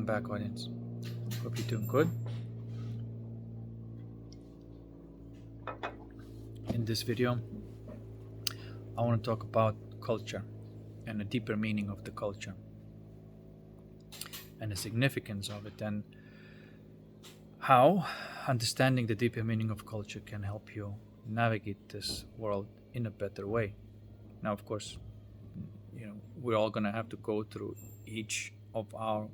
back, audience. Hope you're doing good. In this video, I want to talk about culture and the deeper meaning of the culture and the significance of it, and how understanding the deeper meaning of culture can help you navigate this world in a better way. Now, of course, we're all going to have to go through each of our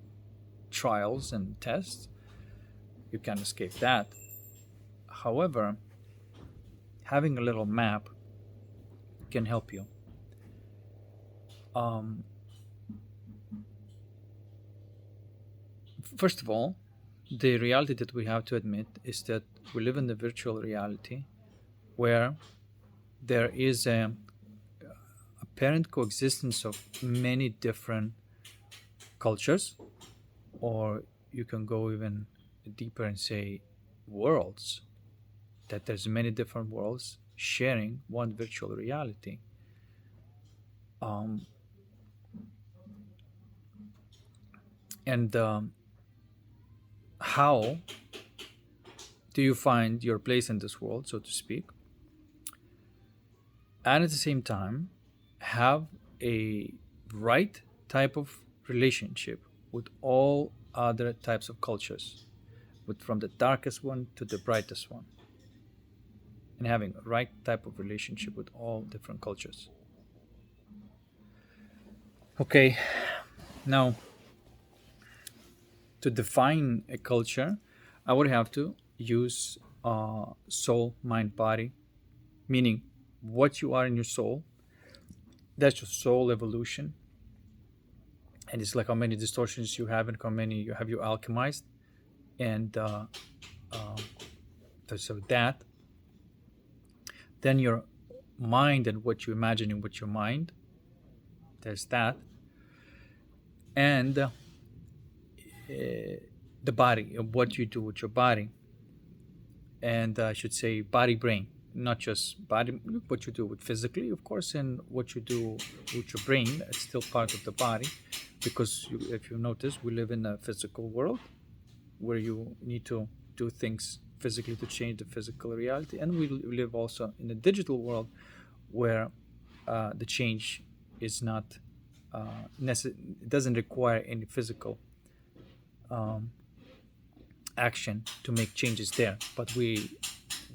trials and tests. You can't escape that. However, having a little map can help you. First of all, the reality that we have to admit is that we live in the virtual reality where there is a apparent coexistence of many different cultures, or you can go even deeper and say worlds, that there's many different worlds sharing one virtual reality. How do you find your place in this world, so to speak, and at the same time have a right type of relationship with all other types of cultures, from the darkest one to the brightest one, and having a right type of relationship with all different cultures. Okay, now to define a culture, I would have to use soul, mind, body, meaning what you are in your soul. That's your soul evolution, and it's like how many distortions you have and how many you have alchemized, and so that. Then your mind and what you imagining with your mind. There's that, and the body, what you do with your body, and I should say body brain, not just body, what you do with physically, of course, and what you do with your brain. It's still part of the body, because if you notice, we live in a physical world where you need to do things physically to change the physical reality, and we live also in a digital world where the change is not it doesn't require any physical action to make changes there, but we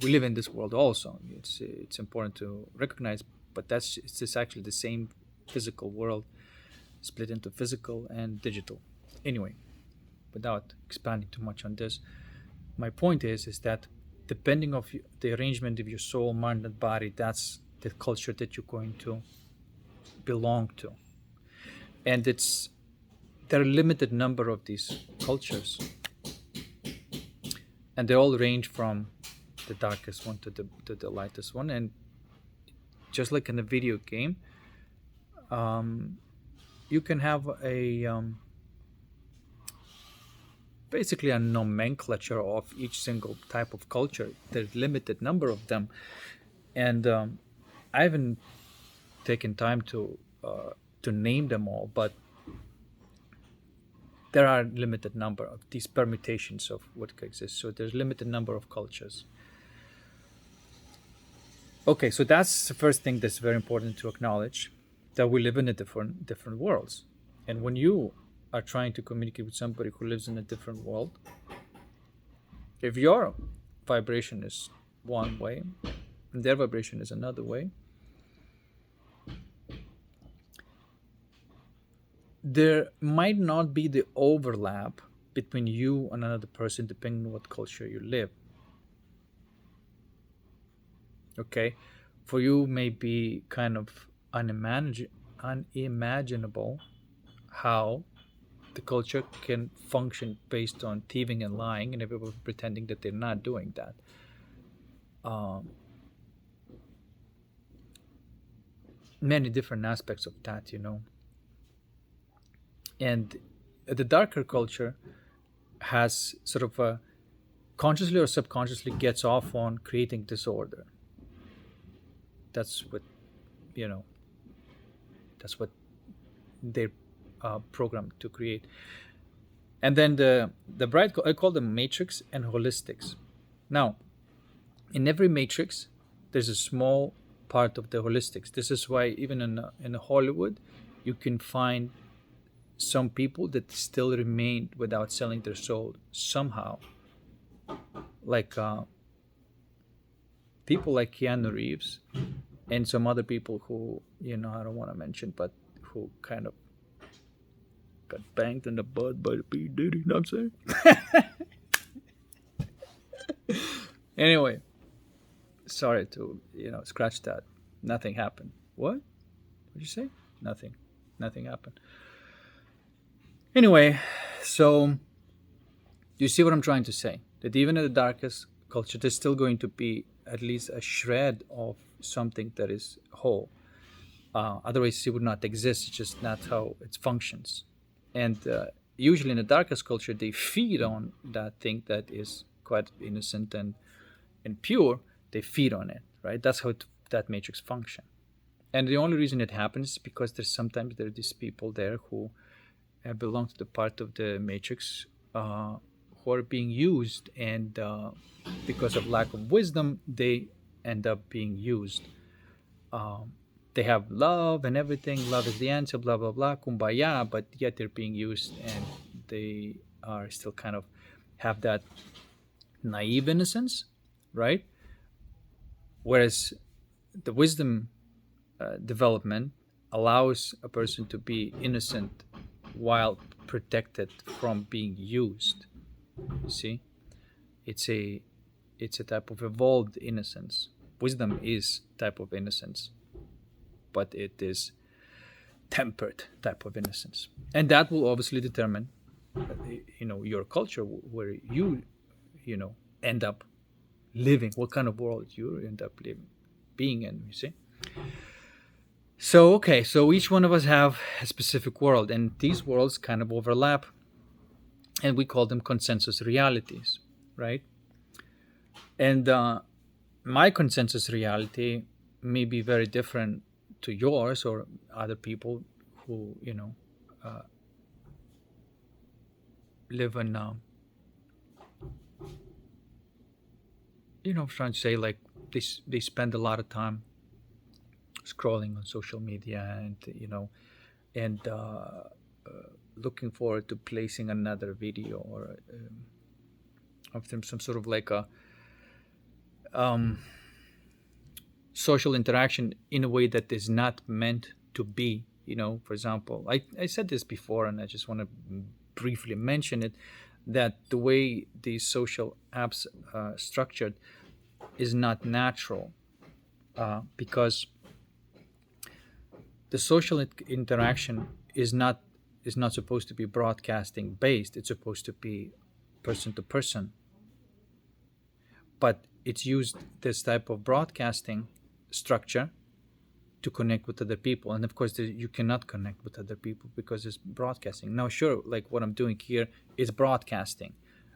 live in this world also. It's important to recognize, but it's actually the same physical world split into physical and digital. Anyway, without expanding too much on this, my point is that depending of the arrangement of your soul, mind, and body, that's the culture that you're going to belong to. And there are a limited number of these cultures, and they all range from the darkest one to the lightest one. And just like in a video game, you can have basically a nomenclature of each single type of culture. There's limited number of them, and I haven't taken time to name them all, but there are limited number of these permutations of what exists. So there's limited number of cultures. Okay, so that's the first thing that's very important to acknowledge, that we live in a different worlds. And when you are trying to communicate with somebody who lives in a different world, if your vibration is one way and their vibration is another way, there might not be the overlap between you and another person depending on what culture you live. Okay, for you may be kind of unimaginable how the culture can function based on thieving and lying, and everybody pretending that they're not doing that. Many different aspects of that, And the darker culture has sort of consciously or subconsciously gets off on creating disorder. That's what they're programmed to create. And then the bright, I call them matrix and holistics. Now, in every matrix, there's a small part of the holistics. This is why even in Hollywood, you can find some people that still remain without selling their soul somehow, like people like Keanu Reeves and some other people who, I don't want to mention, but who kind of got banged in the butt by the P Diddy. You know what I'm saying? Anyway, sorry to scratch that. Nothing happened. What? What'd you say? Nothing. Nothing happened. Anyway, so you see what I'm trying to say? That even in the darkest culture, there's still going to be at least a shred of something that is whole. Otherwise, it would not exist. It's just not how it functions. And usually in the darkest culture, they feed on that thing that is quite innocent and pure. They feed on it, right? That's how that matrix function. And the only reason it happens is because there are these people there who belong to the part of the matrix who are being used, and because of lack of wisdom, they end up being used. Um, they have love and everything. Love is the answer. Blah blah blah. Kumbaya. But yet they're being used, and they are still kind of have that naive innocence, right? Whereas the wisdom development allows a person to be innocent while protected from being used. You see, it's a it's a type of evolved innocence. Wisdom is type of innocence, but it is tempered type of innocence, and that will obviously determine, your culture, where you know end up living, what kind of world you end up living, being in. You see. So okay, so each one of us have a specific world, and these worlds kind of overlap, and we call them consensus realities, right? And my consensus reality may be very different to yours or other people who live in I'm trying to say, like, they spend a lot of time scrolling on social media, and and looking forward to placing another video or of them, some sort of like a um, social interaction in a way that is not meant to be. For example, I said this before, and I just want to briefly mention it, that the way these social apps structured is not natural, because the social interaction is not supposed to be broadcasting based. It's supposed to be person to person, but it's used, this type of broadcasting structure, to connect with other people. And of course, you cannot connect with other people because it's broadcasting. Now, sure, like what I'm doing here is broadcasting,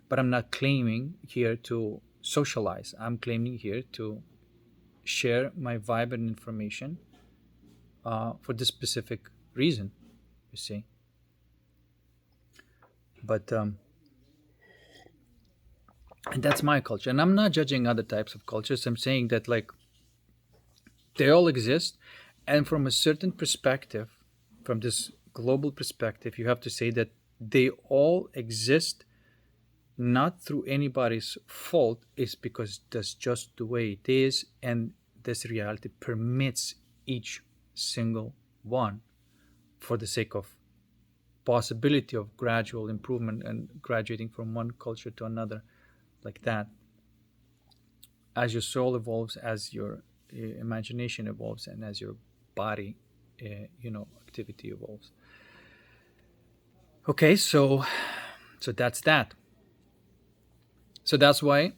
but I'm not claiming here to socialize. I'm claiming here to share my vibe and information for this specific reason, you see. But and that's my culture, and I'm not judging other types of cultures. I'm saying that, like, they all exist, and from a certain perspective, from this global perspective, you have to say that they all exist not through anybody's fault. It's because that's just the way it is, and this reality permits each single one, for the sake of possibility of gradual improvement and graduating from one culture to another, like that, as your soul evolves, as your imagination evolves, and as your body activity evolves. Okay, so that's that. So that's why,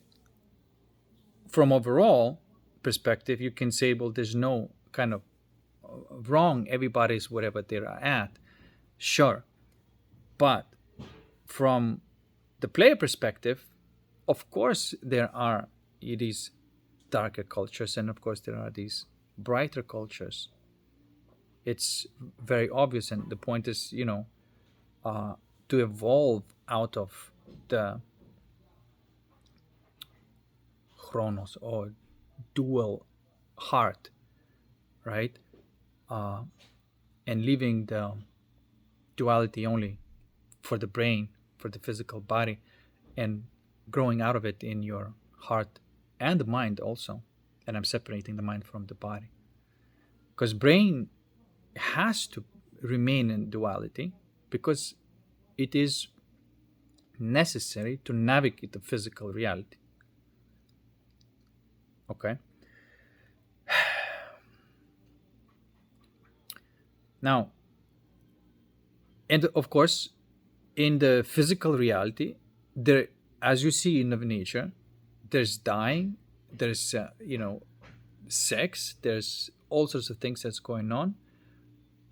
from overall perspective, you can say, well, there's no kind of wrong. Everybody's whatever they're at, sure. But from the player perspective, of course there are these darker cultures, and of course there are these brighter cultures. It's very obvious, and the point is, to evolve out of the chronos or dual heart, right? Uh, and leaving the duality only for the brain, for the physical body, and growing out of it in your heart and the mind also. And I'm separating the mind from the body because brain has to remain in duality because it is necessary to navigate the physical reality. Okay. Now, and of course, in the physical reality, there, as you see in the nature, there's dying, there's sex, there's all sorts of things that's going on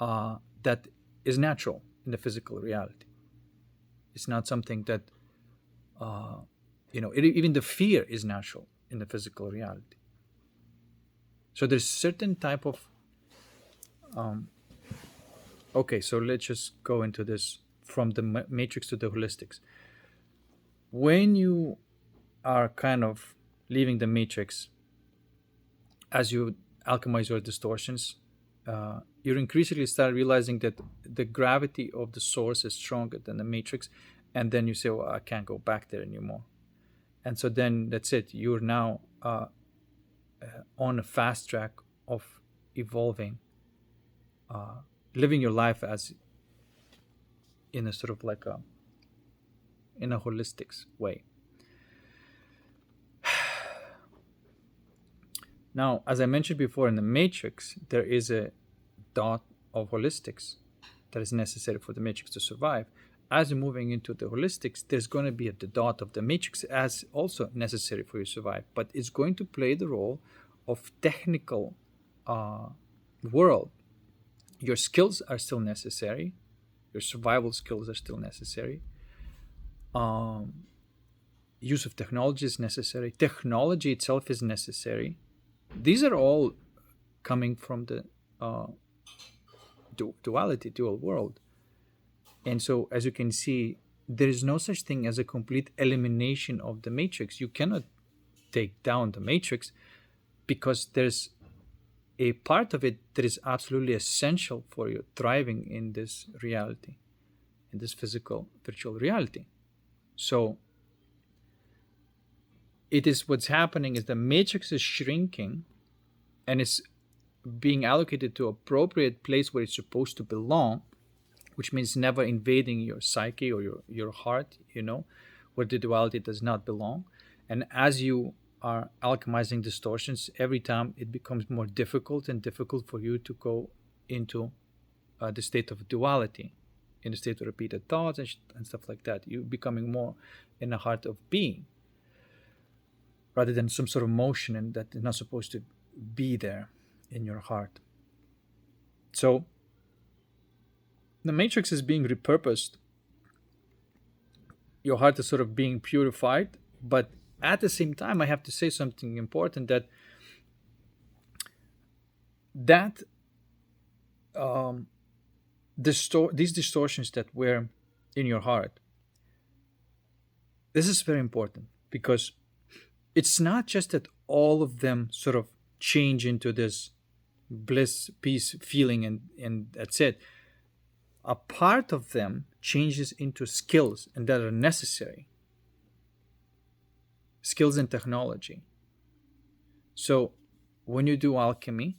that is natural in the physical reality. It's not something that even the fear is natural in the physical reality. So there's certain type of okay, so let's just go into this from the matrix to the holistics. When you are kind of leaving the matrix, as you alchemize your distortions, you increasingly start realizing that the gravity of the source is stronger than the matrix, and then you say, "Well, I can't go back there anymore." And so then that's it. You're now on a fast track of evolving, living your life as in a sort of like a in a holistic way. Now, as I mentioned before, in the matrix, there is a dot of holistics that is necessary for the matrix to survive. As you're moving into the holistics, there's going to be the dot of the matrix as also necessary for you to survive, but it's going to play the role of technical world. Your skills are still necessary. Your survival skills are still necessary. Use of technology is necessary. Technology itself is necessary. These are all coming from the duality, dual world. And so, as you can see, there is no such thing as a complete elimination of the matrix. You cannot take down the matrix because there's a part of it that is absolutely essential for you thriving in this reality, in this physical virtual reality. So it is what's happening is the matrix is shrinking and it's being allocated to appropriate place where it's supposed to belong, which means never invading your psyche or your heart, where the duality does not belong. And as you are alchemizing distortions, every time it becomes more difficult and difficult for you to go into the state of duality, in the state of repeated thoughts and stuff like that. You're becoming more in the heart of being rather than some sort of motion and that is not supposed to be there in your heart. So the matrix is being repurposed. Your heart is sort of being purified, but at the same time, I have to say something important that these distortions that were in your heart, this is very important because it's not just that all of them sort of change into this bliss, peace feeling, and that's it. A part of them changes into skills and that are necessary. Skills and technology. So when you do alchemy,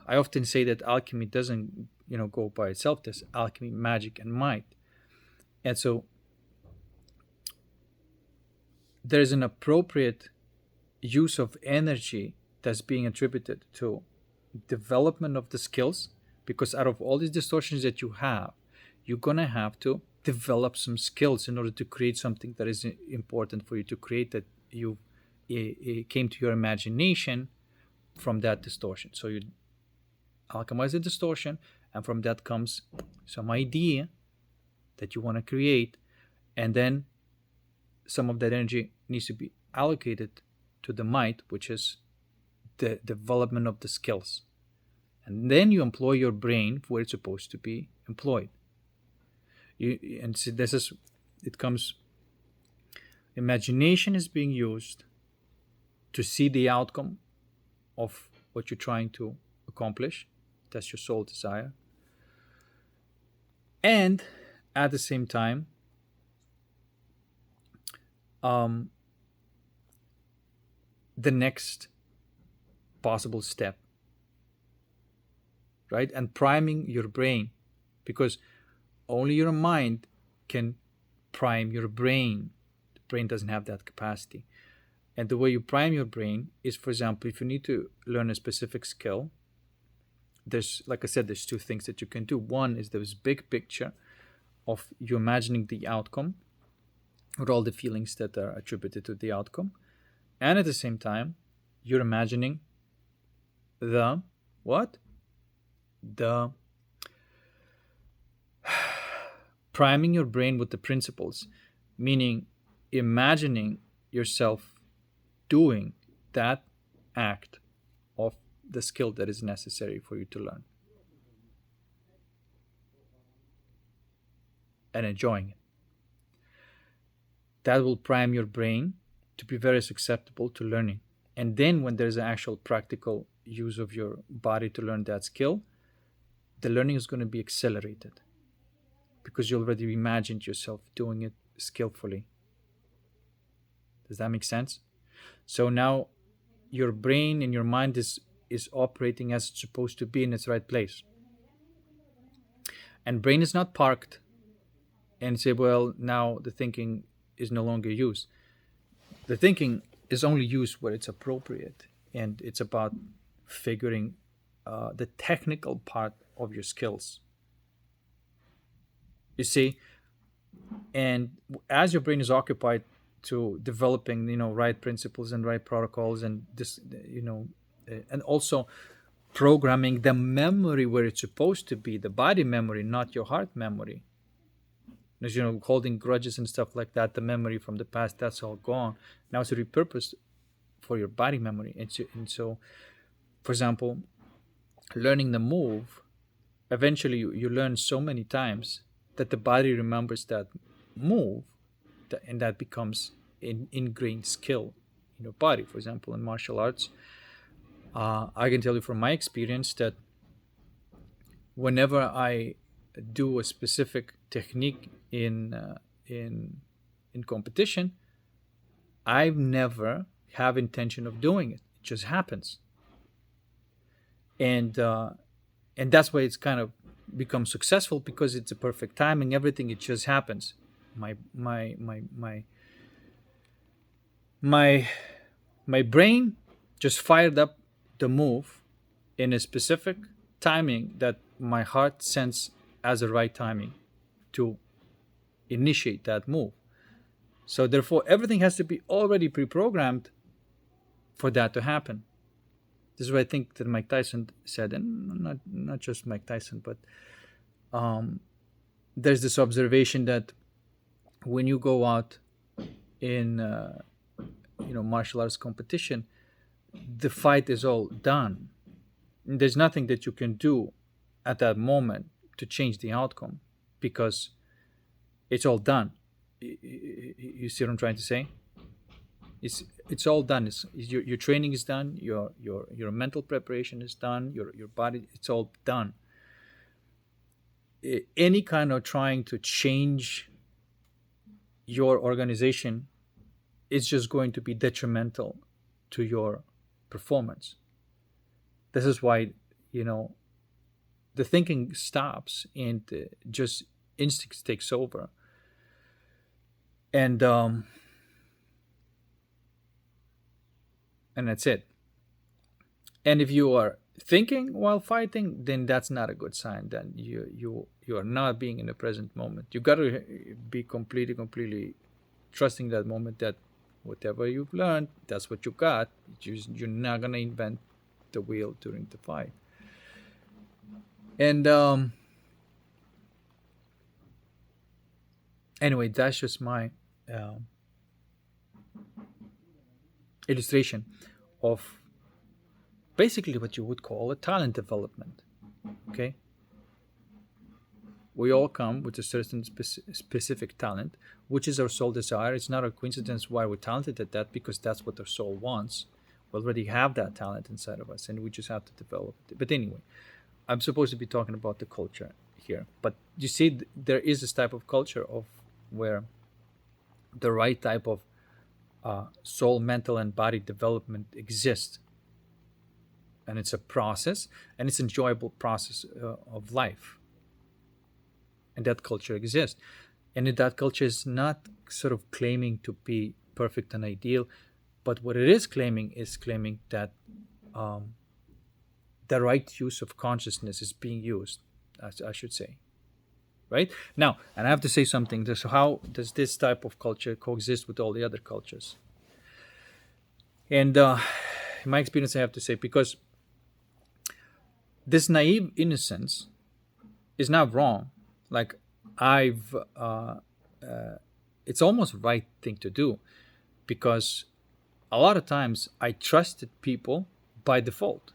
I often say that alchemy doesn't, go by itself. There's alchemy, magic, and might. And so there's an appropriate use of energy that's being attributed to development of the skills, because out of all these distortions that you have, you're going to have to develop some skills in order to create something that is important for you to create, that it came to your imagination from that distortion. So you alchemize the distortion, and from that comes some idea that you want to create, and then some of that energy needs to be allocated to the might, which is the development of the skills. And then you employ your brain where it's supposed to be employed. And see, this is, it comes, imagination is being used to see the outcome of what you're trying to accomplish. That's your soul desire. And at the same time, um, the next possible step, right? And priming your brain, because only your mind can prime your brain. The brain doesn't have that capacity. And the way you prime your brain is, for example, if you need to learn a specific skill, there's, like I said, there's two things that you can do. One is this big picture of you imagining the outcome with all the feelings that are attributed to the outcome. And at the same time, you're imagining the what? The priming your brain with the principles, meaning imagining yourself doing that act of the skill that is necessary for you to learn and enjoying it. That will prime your brain to be very susceptible to learning. And then when there's an actual practical use of your body to learn that skill, the learning is going to be accelerated because you already imagined yourself doing it skillfully. Does that make sense? So now your brain and your mind is operating as it's supposed to be in its right place. And brain is not parked and say, well, now the thinking is no longer used. The thinking is only used where it's appropriate, and it's about figuring the technical part of your skills. You see, and as your brain is occupied to developing, right principles and right protocols, and this, and also programming the memory where it's supposed to be, the body memory, not your heart memory. As holding grudges and stuff like that, the memory from the past, that's all gone. Now it's repurposed for your body memory. And so, for example, learning the move, eventually you learn so many times that the body remembers that move, and that becomes an ingrained skill in your body. For example, in martial arts, I can tell you from my experience that whenever I do a specific technique in competition, I never have intention of doing it. It just happens, and that's why it's kind of become successful, because it's a perfect timing. Everything, it just happens. My brain just fired up the move in a specific timing that my heart sends as the right timing to initiate that move. So therefore, everything has to be already pre-programmed for that to happen. This is what I think that Mike Tyson said, and not just Mike Tyson, but there's this observation that when you go out in martial arts competition, the fight is all done. There's nothing that you can do at that moment to change the outcome, because it's all done. You see what I'm trying to say? It's all done. Your training is done. Your mental preparation is done. Your body, it's all done. Any kind of trying to change your organization is just going to be detrimental to your performance. This is why the thinking stops, and just instincts takes over. And that's it. And if you are thinking while fighting, then that's not a good sign. Then you are not being in the present moment. You got to be completely trusting that moment, that whatever you've learned, that's what you got. You're not gonna invent the wheel during the fight. And anyway, that's just my illustration of basically what you would call a talent development. Okay. We all come with a certain specific talent, which is our soul desire. It's not a coincidence why we're talented at that, because that's what our soul wants. We already have that talent inside of us, and we just have to develop it. But anyway, I'm supposed to be talking about the culture here. But you see, there is this type of culture of where the right type of soul, mental, and body development exists, and it's a process, and it's enjoyable process of life, and that culture exists. And that culture is not sort of claiming to be perfect and ideal, but what it is claiming that um, the right use of consciousness is being used, as I should say. Right now, and I have to say something. So how does this type of culture coexist with all the other cultures? And in my experience, I have to say, because this naive innocence is not wrong. Like, I've it's almost right thing to do, because a lot of times I trusted people by default.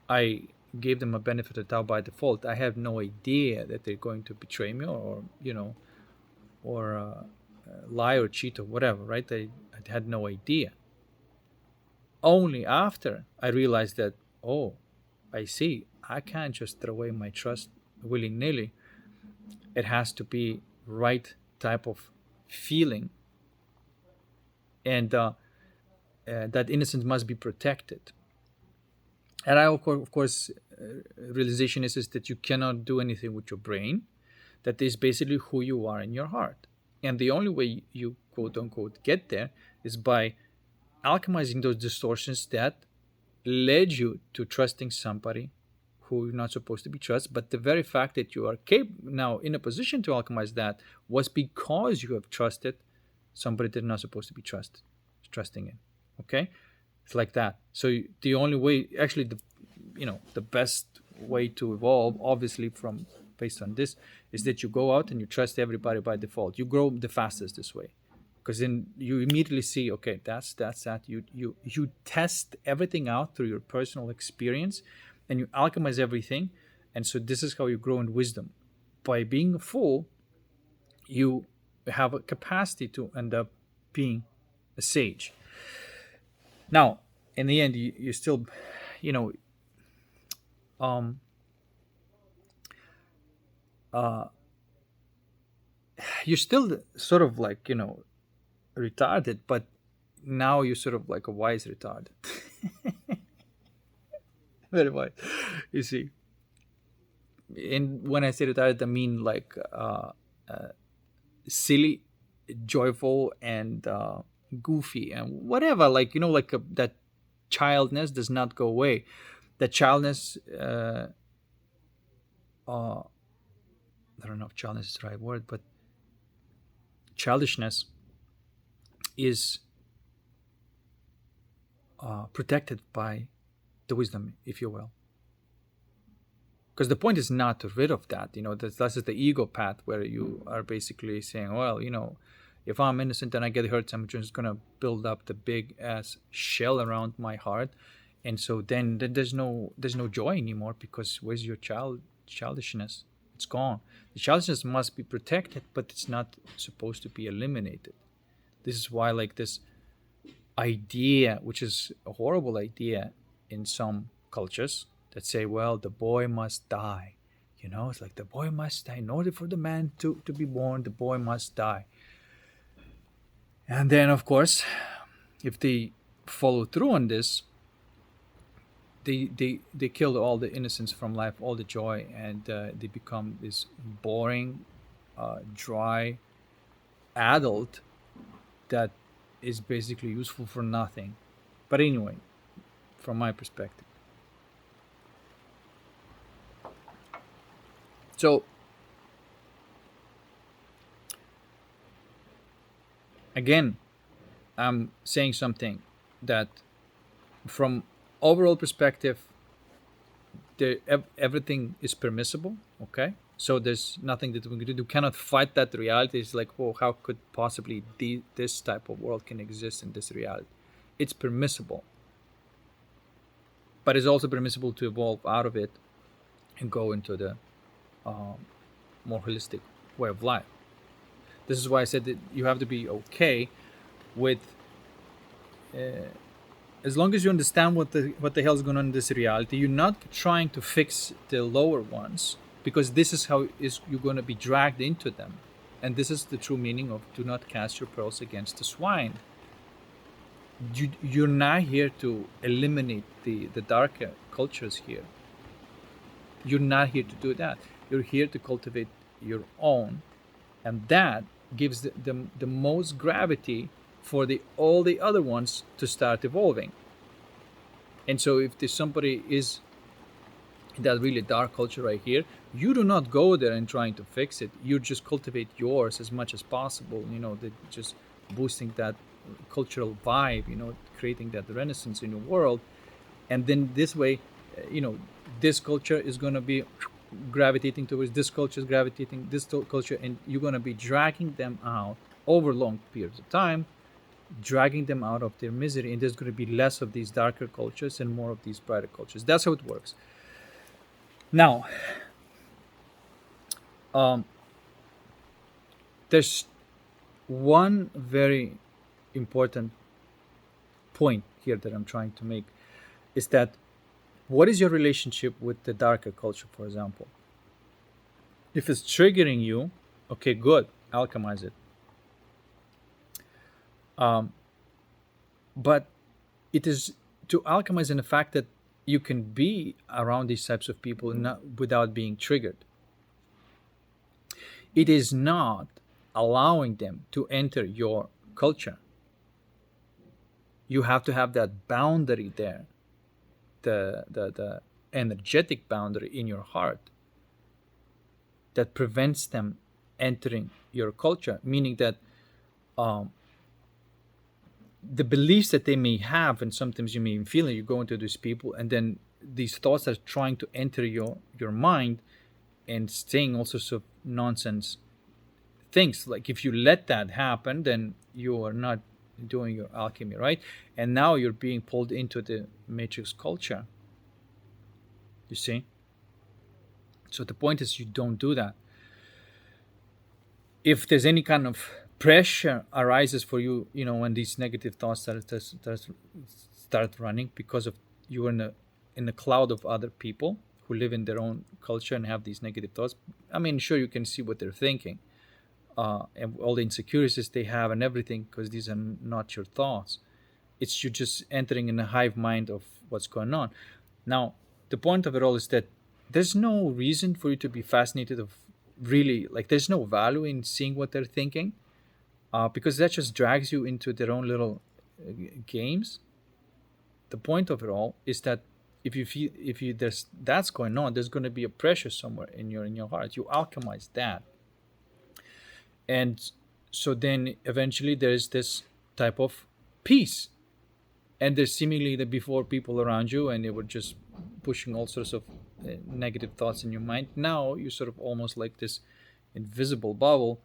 I gave them a benefit of doubt by default. I have no idea that they're going to betray me, or or lie or cheat or whatever. Right? I had no idea. Only after I realized that, oh, I see, I can't just throw away my trust willy nilly. It has to be right type of feeling, and that innocence must be protected. And of course, realization is that you cannot do anything with your brain. That is basically who you are in your heart, and the only way you quote unquote get there is by alchemizing those distortions that led you to trusting somebody who you're not supposed to be trust. But the very fact that you are now in a position to alchemize that was because you have trusted somebody that you're not supposed to be trusting in. Okay, it's like that. So the only way, actually, the best way to evolve, obviously, from based on this, is that you go out and you trust everybody by default. You grow the fastest this way, because then you immediately see, okay, that's that. You test everything out through your personal experience, and you alchemize everything. And so this is how you grow in wisdom. By being a fool, you have a capacity to end up being a sage. Now, in the end, you still, you know, um, uh, you're still sort of like, retarded, but now you're sort of like a wise retarded. Very wise, you see. And when I say retarded, I mean like silly, joyful, and goofy, and whatever. Like, like that childness does not go away. That childness, I don't know if childness is the right word, but childishness is protected by the wisdom, if you will. Because the point is not to rid of that. That's the ego path, where you are basically saying, well, if I'm innocent and I get hurt, I'm just gonna build up the big ass shell around my heart, and so then there's no joy anymore, because where's your childishness? It's gone. The childishness must be protected, but it's not supposed to be eliminated. This is why, like, this idea, which is a horrible idea in some cultures, that say, well, the boy must die. It's like the boy must die. In order for the man to be born, the boy must die. And then, of course, if they follow through on this, they kill all the innocence from life, all the joy, and they become this boring, dry adult that is basically useful for nothing. But anyway, from my perspective. So, again, I'm saying something that, from overall perspective, everything is permissible. Okay, so there's nothing that we can do. You cannot fight that reality. It's like, oh, how could possibly this type of world can exist in this reality? It's permissible, but it's also permissible to evolve out of it and go into the more holistic way of life. This is why I said that you have to be okay with, as long as you understand what the hell is going on in this reality. You're not trying to fix the lower ones, because this is how is you're going to be dragged into them. And this is the true meaning of do not cast your pearls against the swine. You're not here to eliminate the darker cultures here. You're not here to do that. You're here to cultivate your own, and that gives the most gravity for all the other ones to start evolving. And so if there's somebody is in that really dark culture right here, you do not go there and trying to fix it. You just cultivate yours as much as possible, just boosting that cultural vibe, creating that renaissance in your world. And then this way, this culture is going to be gravitating towards this culture, is gravitating this culture, and you're going to be dragging them out over long periods of time, dragging them out of their misery. And there's going to be less of these darker cultures and more of these brighter cultures. That's how it works. Now, there's one very important point here that I'm trying to make, is that what is your relationship with the darker culture, for example? If it's triggering you, okay, good, alchemize it. But it is to alchemize in the fact that you can be around these types of people without being triggered. It is not allowing them to enter your culture. You have to have that boundary there, the energetic boundary in your heart that prevents them entering your culture, meaning that the beliefs that they may have, and sometimes you may even feel it, you go into these people, and then these thoughts are trying to enter your mind and saying all sorts of nonsense things. Like if you let that happen, then you are not doing your alchemy right, and now you're being pulled into the matrix culture, you see. So the point is, you don't do that. If there's any kind of pressure arises for you, when these negative thoughts start running, because of you in a cloud of other people who live in their own culture and have these negative thoughts. I mean, sure, you can see what they're thinking, and all the insecurities they have and everything, because these are not your thoughts. It's you just entering in a hive mind of what's going on. Now, the point of it all is that there's no reason for you to be fascinated of really, like, there's no value in seeing what they're thinking, because that just drags you into their own little games. The point of it all is that if there's that's going on, there's going to be a pressure somewhere in your heart. You alchemize that, and so then eventually there's this type of peace. And there's seemingly the before people around you, and they were just pushing all sorts of negative thoughts in your mind. Now you're sort of almost like this invisible bubble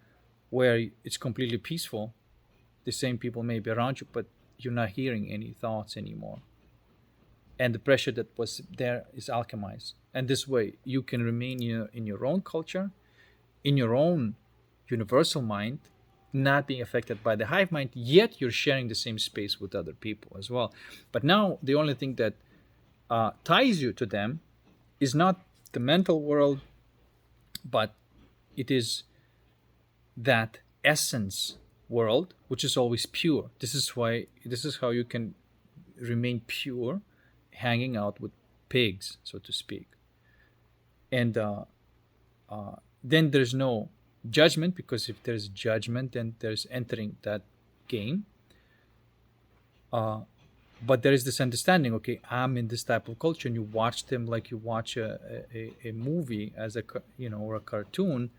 where it's completely peaceful. The same people may be around you, but you're not hearing any thoughts anymore. And the pressure that was there is alchemized. And this way you can remain in your own culture, in your own universal mind, not being affected by the hive mind, yet you're sharing the same space with other people as well. But now the only thing that ties you to them is not the mental world, but it is that essence world, which is always pure. This is how you can remain pure, hanging out with pigs, so to speak. And then there's no judgment, because if there's judgment, then there's entering that game. But there is this understanding, okay, I'm in this type of culture, and you watch them like you watch a movie as or a cartoon,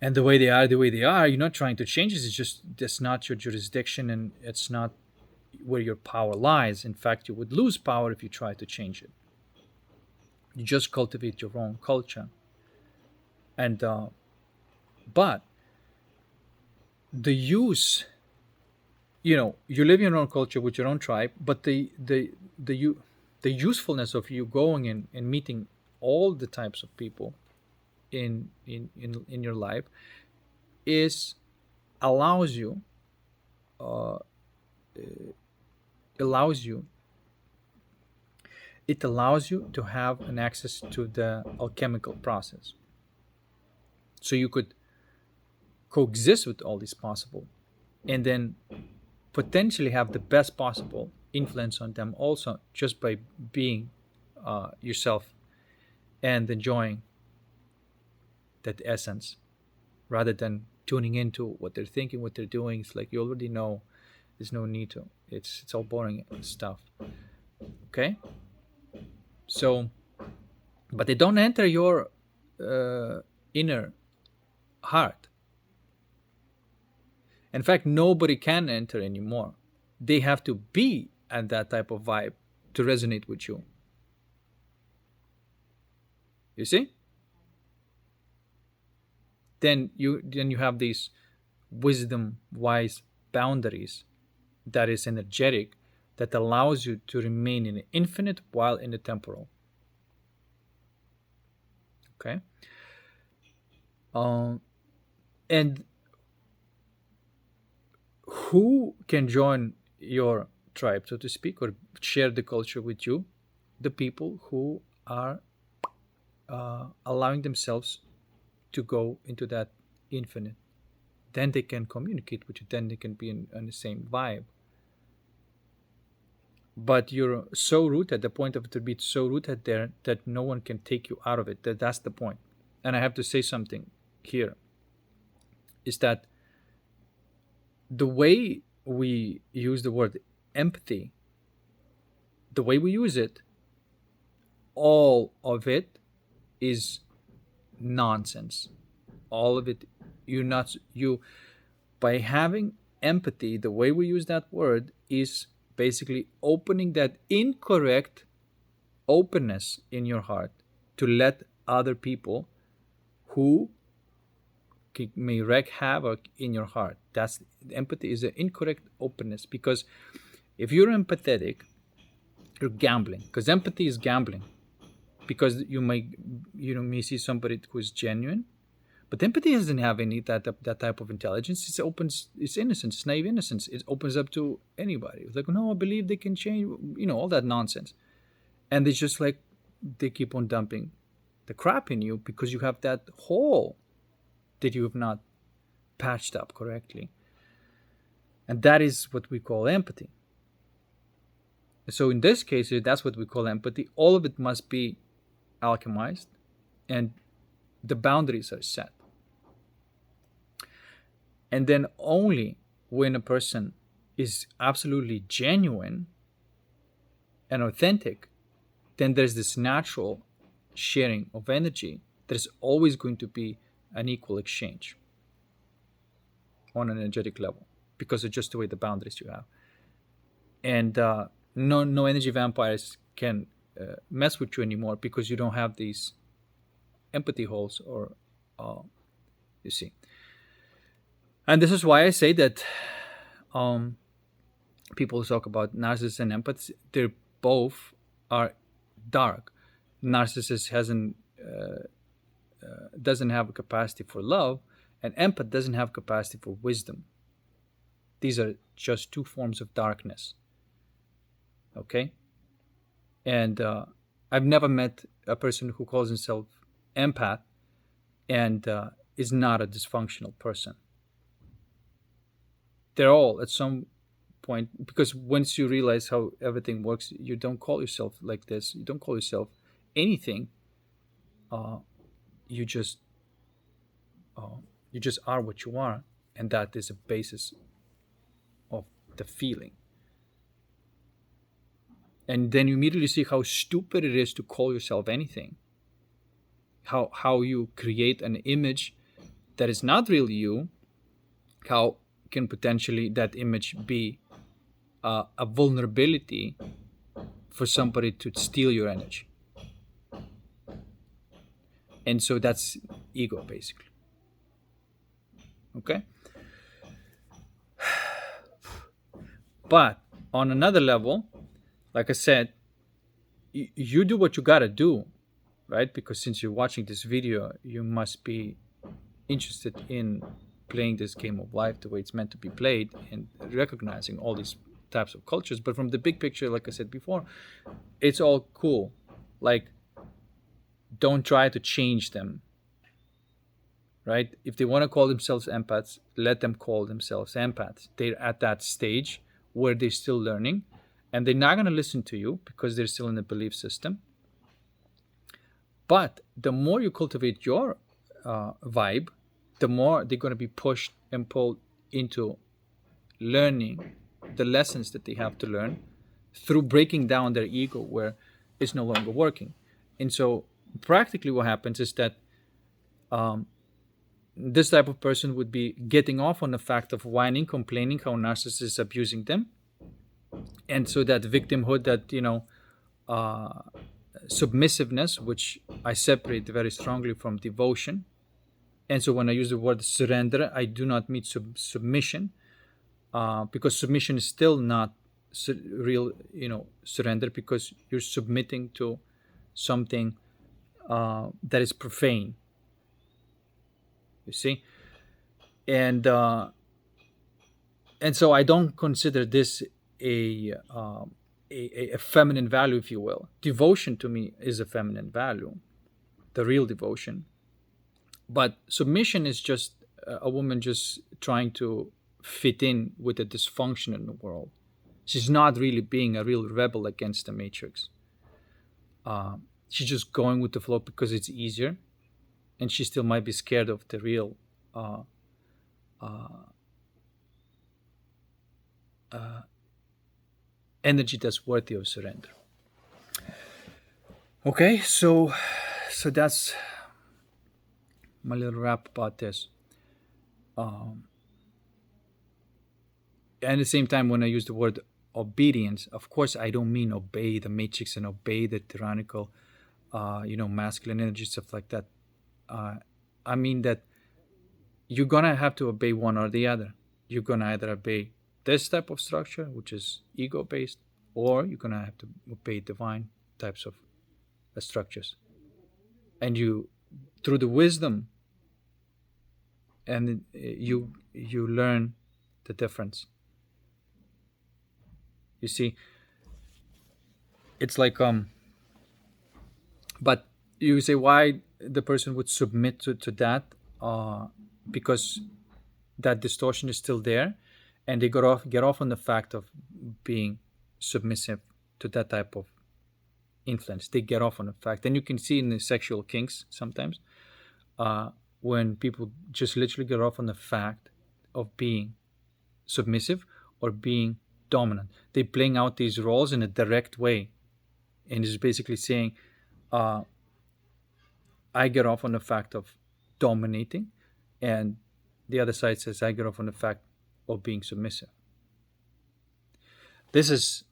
and the way they are, you're not trying to change it. It's just, that's not your jurisdiction, and it's not where your power lies. In fact, you would lose power if you try to change it. You just cultivate your own culture. And but the use, you live in your own culture with your own tribe, but the usefulness of you going and meeting all the types of people in your life is allows you uh, allows you it allows you to have an access to the alchemical process, so you could coexist with all these possible, and then potentially have the best possible influence on them also, just by being yourself and enjoying that essence, rather than tuning into what they're thinking, what they're doing. It's like you already know. There's no need to. It's all boring stuff. Okay. So, but they don't enter your inner heart. In fact, nobody can enter anymore. They have to be at that type of vibe to resonate with you. You see? Then you have these wisdom wise boundaries that is energetic, that allows you to remain in the infinite while in the temporal. Okay. And who can join your tribe, so to speak, or share the culture with you? The people who are allowing themselves to go into that infinite. Then they can communicate with you. Then they can be in the same vibe. But you're so rooted, the point of it to be so rooted there that no one can take you out of it. That's the point. And I have to say something here, is that the way we use the word empathy, the way we use it, all of it is nonsense. All of it, you by having empathy, the way we use that word is basically opening that incorrect openness in your heart to let other people who may wreak havoc in your heart. That's empathy, is an incorrect openness, because if you're empathetic, you're gambling, because empathy is gambling, because you may see somebody who's genuine, but empathy doesn't have any that type of intelligence. It's innocence, it's naive innocence. It opens up to anybody. It's like, no, I believe they can change, all that nonsense. And it's just like they keep on dumping the crap in you because you have that hole that you have not patched up correctly. And that is what we call empathy. So in this case, that's what we call empathy. All of it must be alchemized, and the boundaries are set. And then only when a person is absolutely genuine and authentic, then there's this natural sharing of energy. There's always going to be an equal exchange on an energetic level, because of just the way the boundaries you have. And no energy vampires can mess with you anymore, because you don't have these empathy holes, or you see. And this is why I say that people talk about narcissists and empaths. They both are dark. Narcissist doesn't have a capacity for love, and empath doesn't have capacity for wisdom. These are just two forms of darkness. Okay? And I've never met a person who calls himself empath and is not a dysfunctional person. They're all at some point, because once you realize how everything works, you don't call yourself like this. You don't call yourself anything. You just are what you are, and that is a basis of the feeling. And then you immediately see how stupid it is to call yourself anything. How you create an image that is not really you. How can potentially that image be a vulnerability for somebody to steal your energy? And so that's ego, basically. Okay? But on another level, like I said, you do what you gotta do. right? Because since you're watching this video, you must be interested in playing this game of life the way it's meant to be played and recognizing all these types of cultures. But from the big picture, like I said before, it's all cool. Like, don't try to change them, right? If they want to call themselves empaths, let them call themselves empaths. They're at that stage where they're still learning, and they're not going to listen to you because they're still in the belief system. But the more you cultivate your vibe, the more they're going to be pushed and pulled into learning the lessons that they have to learn through breaking down their ego where it's no longer working. And so practically what happens is that this type of person would be getting off on the fact of whining, complaining how narcissists is abusing them. And so that victimhood, that, submissiveness, which I separate very strongly from devotion. And so when I use the word surrender, I do not mean submission, because submission is still not real, surrender, because you're submitting to something that is profane. You see, and so I don't consider this a feminine value, if you will. Devotion to me is a feminine value, the real devotion. But submission is just a woman just trying to fit in with the dysfunction in the world. She's not really being a real rebel against the matrix. She's just going with the flow because it's easier, and she still might be scared of the real energy that's worthy of surrender. Okay, so that's my little rap about this. At the same time, when I use the word obedience, of course, I don't mean obey the matrix and obey the tyrannical, masculine energy, stuff like that. I mean that you're gonna have to obey one or the other. You're gonna either obey this type of structure, which is ego based, or you're gonna have to obey divine types of structures. And you, through the wisdom, and you learn the difference. You see, it's like but you say why the person would submit to that, because that distortion is still there, and they get off on the fact of being submissive to that type of influence. They get off on the fact, and you can see in the sexual kinks sometimes, when people just literally get off on the fact of being submissive or being dominant. They're playing out these roles in a direct way, and it's basically saying, I get off on the fact of dominating, and the other side says, I get off on the fact of being submissive. This is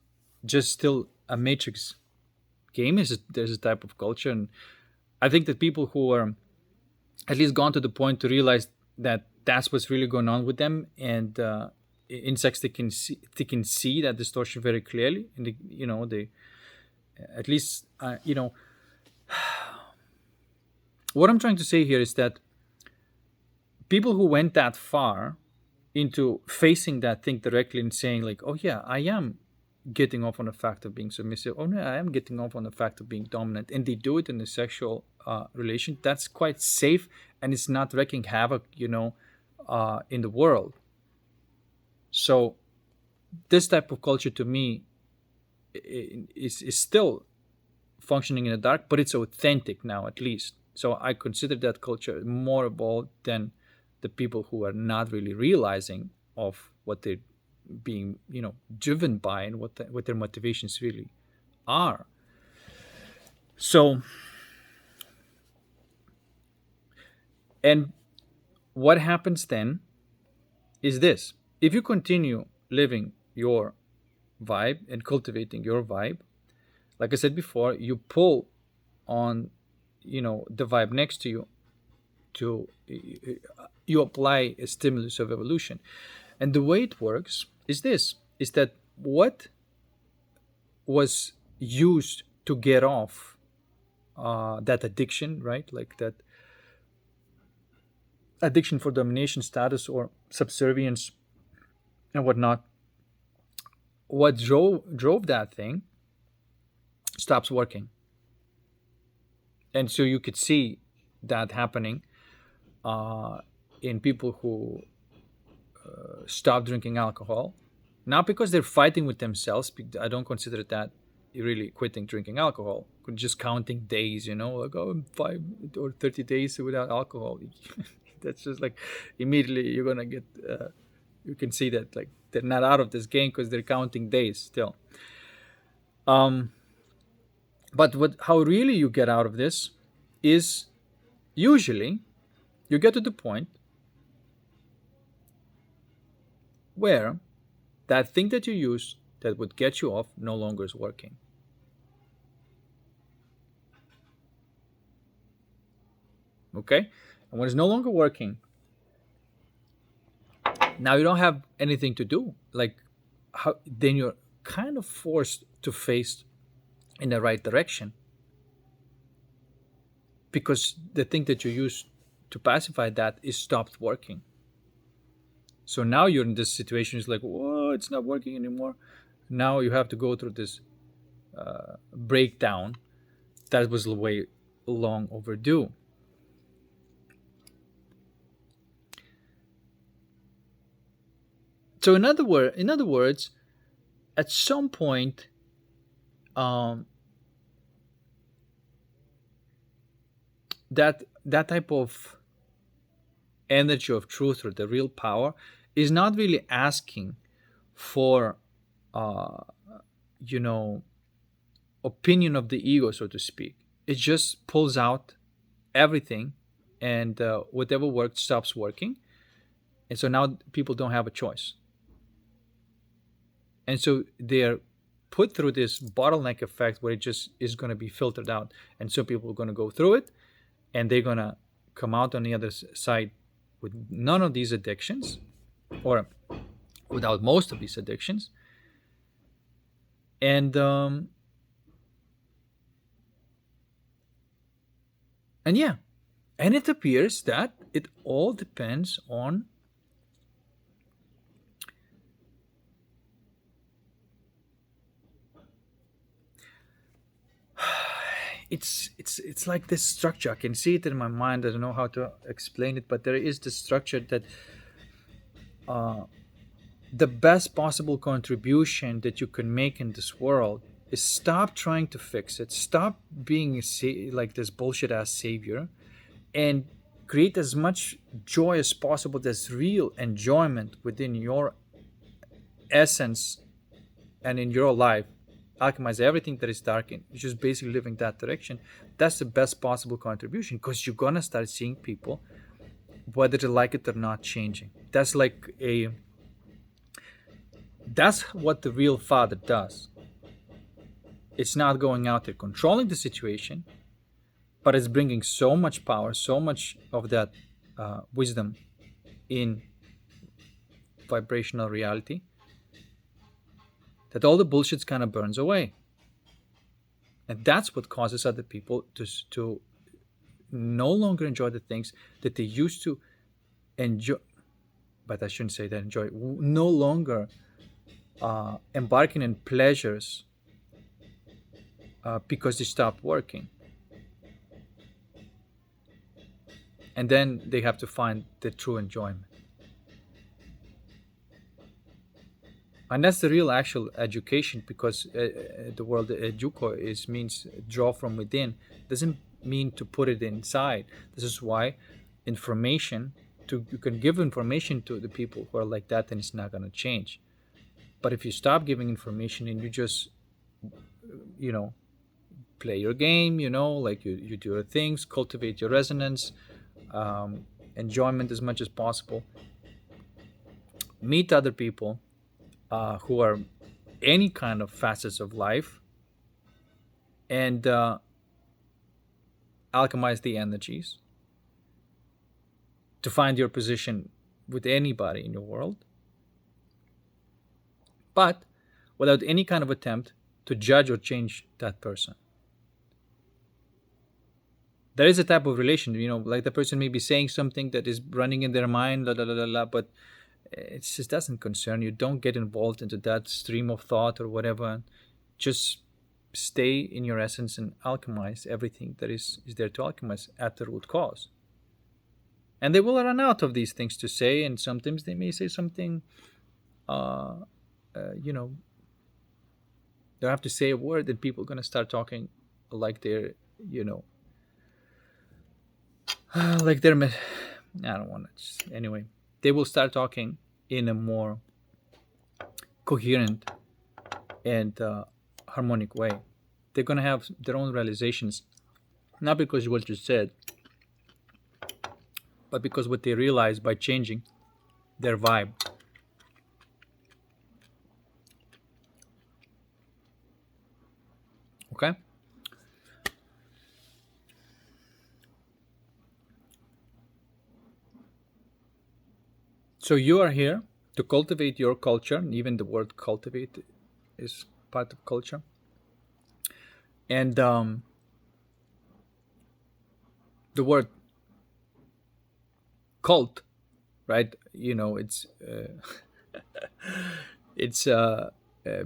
just still a matrix game. There's a type of culture, and I think that people who are at least gone to the point to realize that that's what's really going on with them, and in sex they can see that distortion very clearly, and they at least what I'm trying to say here is that people who went that far into facing that thing directly and saying like, oh yeah, I am getting off on the fact of being submissive, oh no, I am getting off on the fact of being dominant, and they do it in a sexual relation, that's quite safe, and it's not wreaking havoc in the world. So this type of culture to me is still functioning in the dark, but it's authentic now, at least. So I consider that culture more evolved than the people who are not really realizing of what they're being, driven by, and what their motivations really are. So, and what happens then is this: if you continue living your vibe and cultivating your vibe, like I said before, you pull on the vibe next to you, to you apply a stimulus of evolution. And the way it works is that what was used to get off that addiction, right? Like that addiction for domination, status, or subservience, and whatnot. What drove that thing stops working, and so you could see that happening uh, in people who stop drinking alcohol, not because they're fighting with themselves. I don't consider that really quitting drinking alcohol. Just counting days, like, oh, I'm 5 or 30 days without alcohol. That's just like immediately you're gonna get. You can see that like they're not out of this game because they're counting days still. Um, but how really you get out of this is usually you get to the point where that thing that you use that would get you off no longer is working. Okay? And when it's no longer working, now you don't have anything to do. Like, how then you're kind of forced to face in the right direction because the thing that you use to pacify that is stopped working. So now you're in this situation. It's like, whoa, it's not working anymore. Now you have to go through this breakdown that was way long overdue. So in other words, at some point, um, that type of energy of truth or the real power is not really asking for, uh, you know, opinion of the ego, so to speak. It just pulls out everything, and whatever worked stops working, and so now people don't have a choice, and so they're put through this bottleneck effect where it just is going to be filtered out, and so people are going to go through it, and they're going to come out on the other side with none of these addictions, or without most of these addictions, and and yeah, and it appears that it all depends on it's like this structure. I can see it in my mind. I don't know how to explain it, but there is this structure that the best possible contribution that you can make in this world is stop trying to fix it, stop being like this bullshit ass savior, and create as much joy as possible. There's real enjoyment within your essence and in your life. Alchemize everything that is dark and just basically living that direction. That's the best possible contribution because you're gonna start seeing people, whether they like it or not, changing. That's what the real father does. It's not going out there controlling the situation, but it's bringing so much power, so much of that wisdom in vibrational reality that all the bullshit kind of burns away. And that's what causes other people to no longer enjoy the things that they used to enjoy. But I shouldn't say that enjoy. No longer embarking in pleasures because they stopped working. And then they have to find the true enjoyment. And that's the real actual education, because the word educo means draw from within. Doesn't mean to put it inside. This is why information, you can give information to the people who are like that, and it's not going to change. But if you stop giving information and you just, you know, play your game, like you do your things, cultivate your resonance, enjoyment as much as possible, meet other people who are any kind of facets of life, and alchemize the energies to find your position with anybody in your world, but without any kind of attempt to judge or change that person. There is a type of relation, like the person may be saying something that is running in their mind, la la la la, la, but it just doesn't concern you. Don't get involved into that stream of thought or whatever. Just stay in your essence and alchemize everything that is there to alchemize at the root cause. And they will run out of these things to say, and sometimes they may say something, uh, you know, they have to say a word, and people are going to start talking like they're, you know, like they're, I don't want to, anyway, they will start talking in a more coherent and harmonic way. They're going to have their own realizations, not because what you said, but because what they realize by changing their vibe. Okay? So you are here to cultivate your culture, and even the word cultivate is part of culture. And the word cult, right? It's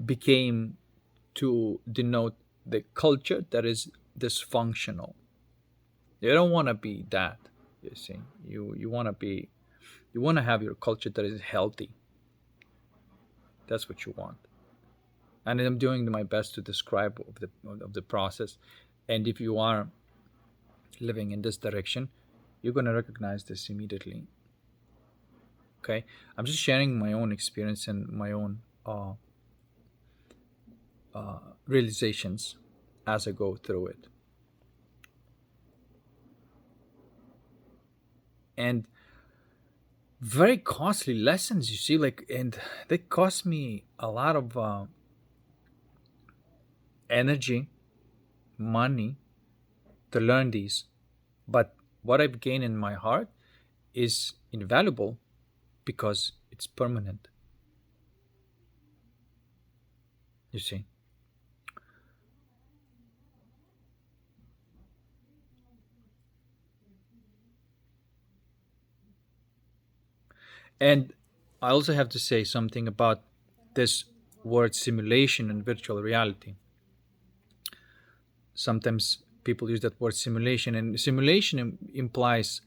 became to denote the culture that is dysfunctional. You don't want to be that. You see, you want to be, you want to have your culture that is healthy. That's what you want. And I'm doing my best to describe of the process. And if you are living in this direction, you're going to recognize this immediately. Okay, I'm just sharing my own experience and my own realizations as I go through it. And very costly lessons, you see, like, and they cost me a lot of energy, money to learn these. But what I've gained in my heart is invaluable because it's permanent. You see. And I also have to say something about this word simulation and virtual reality. Sometimes people use that word simulation, and simulation implies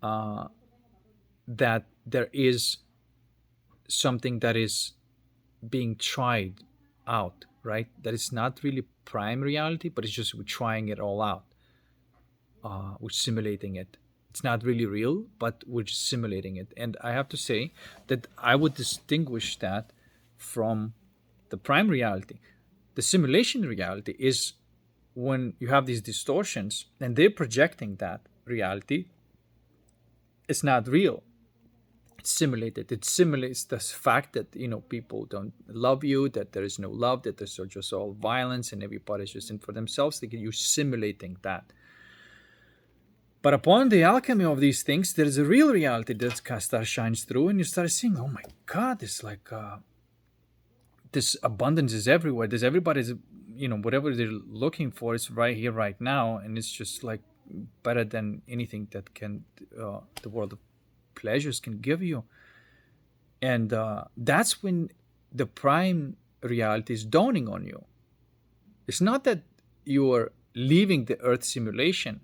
that there is something that is being tried out, right? That is not really prime reality, but it's just we're trying it all out. We're simulating it. It's not really real, but we're just simulating it. And I have to say that I would distinguish that from the prime reality. The simulation reality is when you have these distortions and they're projecting that reality. It's not real. It's simulated. It simulates the fact that people don't love you, that there is no love, that there's just all violence and everybody's just in for themselves. You're simulating that. But upon the alchemy of these things, there is a real reality that starts shines through, and you start seeing, oh my God, it's like this abundance is everywhere. There's everybody's, whatever they're looking for is right here, right now, and it's just like better than anything that can the world of pleasures can give you. And that's when the prime reality is dawning on you. It's not that you are leaving the Earth simulation.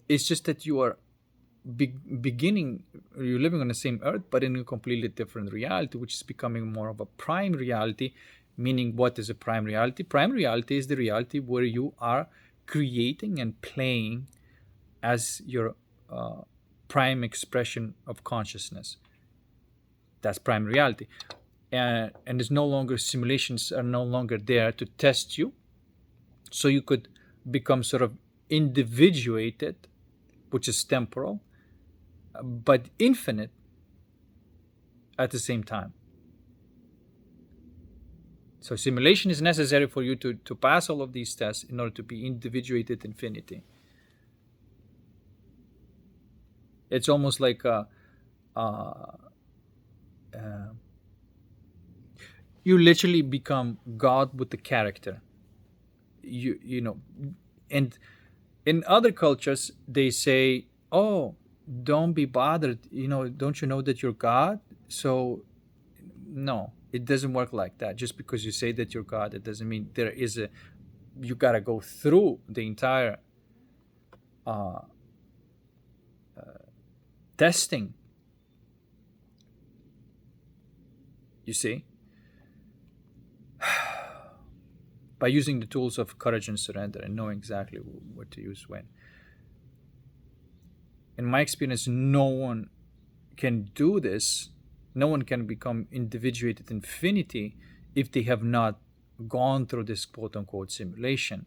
It's just that you are beginning, you're living on the same Earth, but in a completely different reality, which is becoming more of a prime reality. Meaning, what is a prime reality? Prime reality is the reality where you are creating and playing as your prime expression of consciousness. That's prime reality. And there's no longer, simulations are no longer there to test you. So you could become sort of individuated, which is temporal, but infinite at the same time. So simulation is necessary for you to pass all of these tests in order to be individuated infinity. It's almost like you literally become God with the character. You know, and In other cultures, they say, "Oh, don't be bothered. Don't you know that you're God?" So no, it doesn't work like that. Just because you say that you're God, it doesn't mean there is a. You gotta go through the entire uh, testing. You see, by using the tools of courage and surrender and knowing exactly what to use when. In my experience, no one can do this. No one can become individuated infinity if they have not gone through this quote unquote simulation.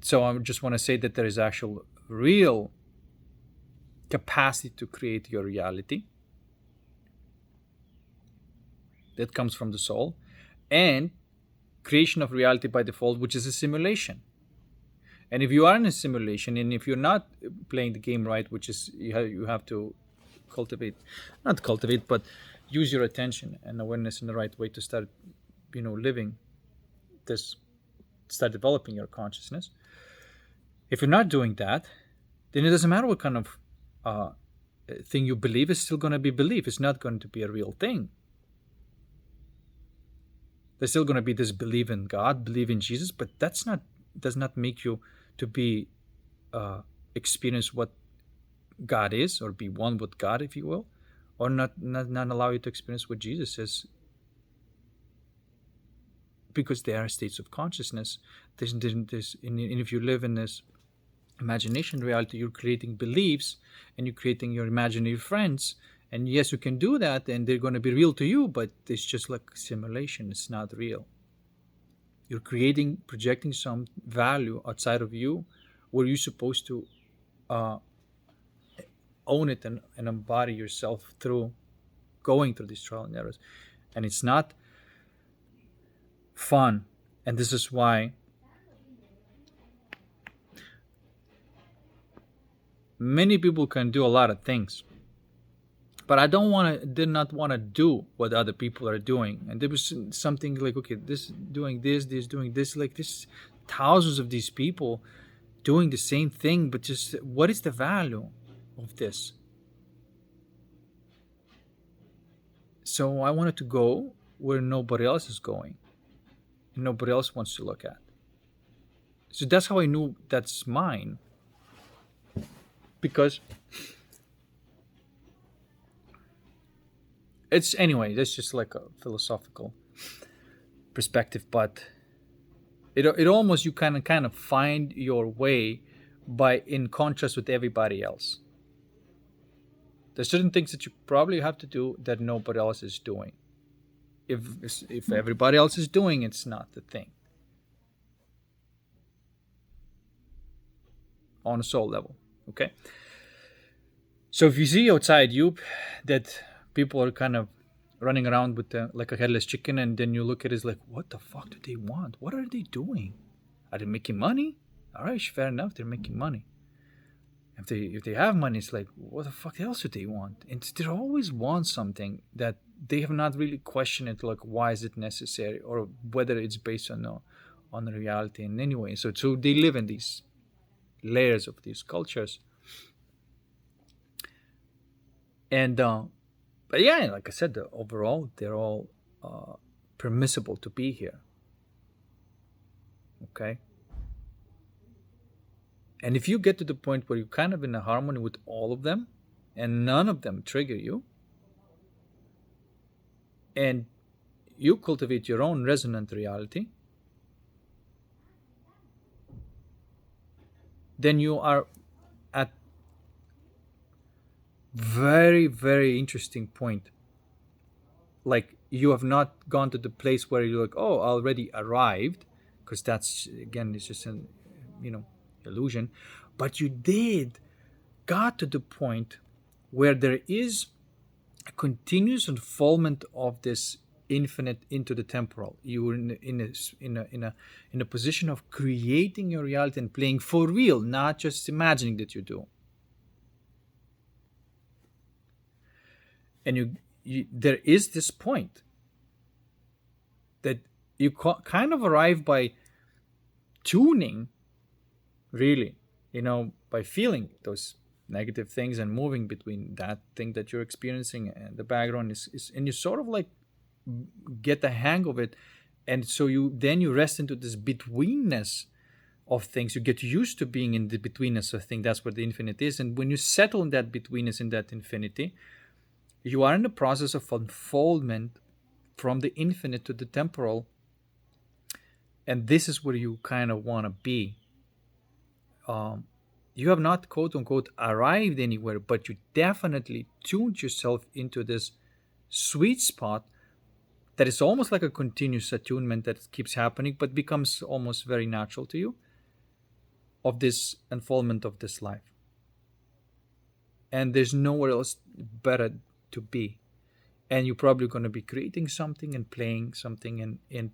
So I just want to say that there is actual real capacity to create your reality that comes from the soul, and creation of reality by default, which is a simulation. And if you are in a simulation, and if you're not playing the game right, which is you have to cultivate, not cultivate, but use your attention and awareness in the right way to start, living this, start developing your consciousness. If you're not doing that, then it doesn't matter what kind of uh, thing you believe. It's still going to be belief. It's not going to be a real thing. There's still going to be this belief in God, believe in Jesus, but that's not does not make you to be experience what God is, or be one with God, if you will, or not allow you to experience what Jesus is, because they are states of consciousness. And if you live in this imagination reality, you're creating beliefs and you're creating your imaginary friends. And yes, you can do that, and they're going to be real to you, but it's just like simulation. It's not real. You're creating, projecting some value outside of you, where you're supposed to uh, own it and embody yourself through going through these trial and errors. And it's not fun. And this is why many people can do a lot of things, but I don't want to, did not want to do what other people are doing. And there was something like, okay, this doing this doing this, like this, thousands of these people doing the same thing, but just what is the value of this? So I wanted to go where nobody else is going and nobody else wants to look at. So that's how I knew that's mine, because it's, anyway, that's just like a philosophical perspective. But it almost, you kind of find your way by in contrast with everybody else. There's certain things that you probably have to do that nobody else is doing. If everybody else is doing, it's not the thing on a soul level. Okay. So if you see outside you that people are kind of running around with like a headless chicken, and then you look at it, it's like, what the fuck do they want? What are they doing? Are they making money? All right, fair enough, they're making money. If they have money, it's like, what the fuck else do they want? And they always want something that they have not really questioned it, like why is it necessary, or whether it's based on the reality in any way. So they live in these layers of these cultures, and but yeah, like I said, overall they're all permissible to be here. Okay. And if you get to the point where you're kind of in a harmony with all of them, and none of them trigger you, and you cultivate your own resonant reality, then you are at very, very interesting point. Like, you have not gone to the place where you're like, oh, I already arrived, because that's, again, it's just an, you know illusion. But you did got to the point where there is a continuous unfoldment of this infinite into the temporal. You were in a position of creating your reality and playing for real, not just imagining that you do. And there is this point that you kind of arrive by tuning, really, by feeling those negative things and moving between that thing that you're experiencing and the background is and you sort of like get the hang of it. And so you rest into this betweenness of things. You get used to being in the betweenness of things. That's where the infinite is. And when you settle in that betweenness, in that infinity, you are in the process of unfoldment from the infinite to the temporal. And this is where you kind of want to be. You have not, quote unquote, arrived anywhere, but you definitely tuned yourself into this sweet spot that is almost like a continuous attunement that keeps happening, but becomes almost very natural to you, of this unfoldment of this life. And there's nowhere else better to be. And you're probably going to be creating something and playing something, and